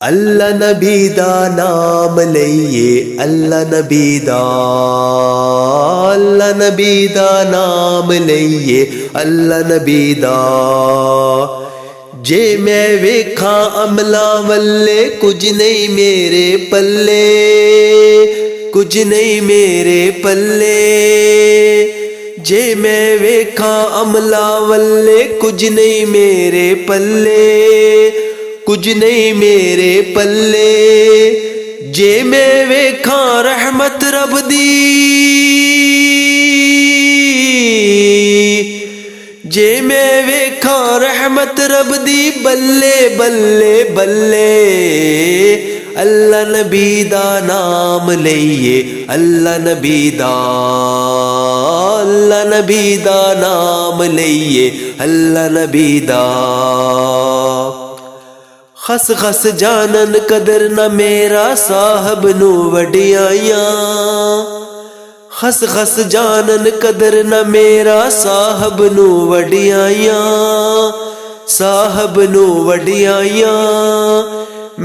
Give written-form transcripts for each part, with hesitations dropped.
अल्लाह नबी दा नाम लइए अल्लाह नबी दा, अल्लाह नबी दा नाम लइए अल्लाह नबी दा। जे मैं वेखा अमला वल्ले कुछ नहीं मेरे पल्ले, कुछ नहीं मेरे पल्ले। जे मैं वेखा अमला वल्ले कुछ नहीं मेरे पल्ले, कुछ नहीं मेरे पल्ले। जे मैं वेखा रहमत रब दी, जे मैं वेखा रहमत रब दी बल्ले बल्ले बल्ले। अल्लाह नबी दा नाम लइए अल्लाह नबी दा, अल्लाह नबी दा नाम लइए अल्लाह नबी दा। खस खस जानन कदर न मेरा साहब नू वडियाइयां, खस खस जानन कदर न मेरा साहब नू वडियाइयां, साहब नू वडियाइयां।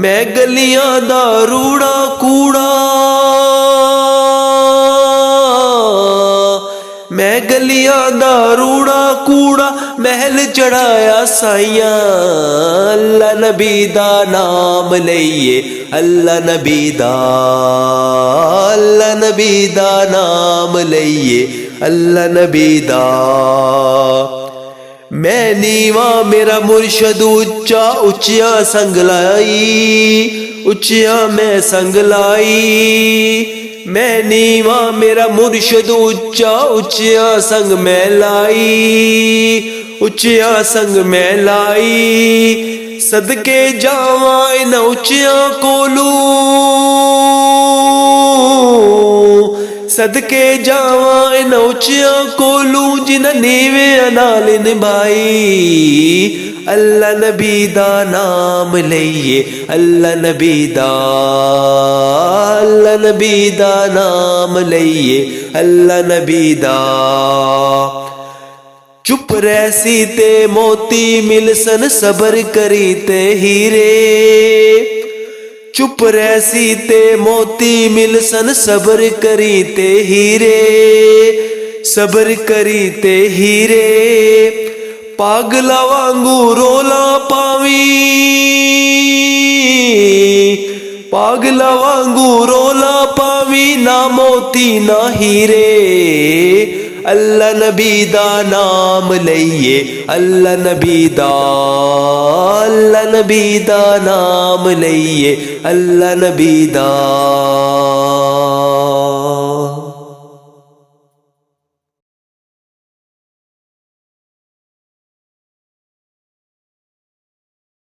मैं गलियां दा रूड़ा कूड़ा, मैं गलियां दा रूड़ा कूड़ा महल चढ़ाया साइयां। अल्लाह नबी दा नाम लइए अल्लाह नबी दा, अल्लाह नबी दा नाम लइए अल्लाह नबी दा। मैं नीवा मेरा मुर्शद उच्चा उच्चिया संग लाई, उच्चिया मैं संग लाई। मैं नीवा मेरा मुर्शद उच्चा उच्चिया संग में लाई, उच्चिया संग में लाई। सदके जावा इन उच्चिया कोलू, सदके जावा इन उच्चिया कोलू जिन नीवे नाल निभाई। अल्लाह नबी दा नाम लइए अल्लाह नबी दा, अल्लाह नबी दा नाम लइए अल्लाह नबी दा। चुप रहसी ते मोती मिलसन सबर करी ते हीरे, चुप रहसी ते मोती मिलसन सबर करी ते हीरे, सबर करी ते हीरे। पागला वांगू रोला पावी, पागला वांगू रोला पावी ना मोती ना हीरे। अल्लाह नबी दा नाम लइए अल्लाह नबी दा, अल्लाह नबी दा नाम लइए अल्लाह नबी दा।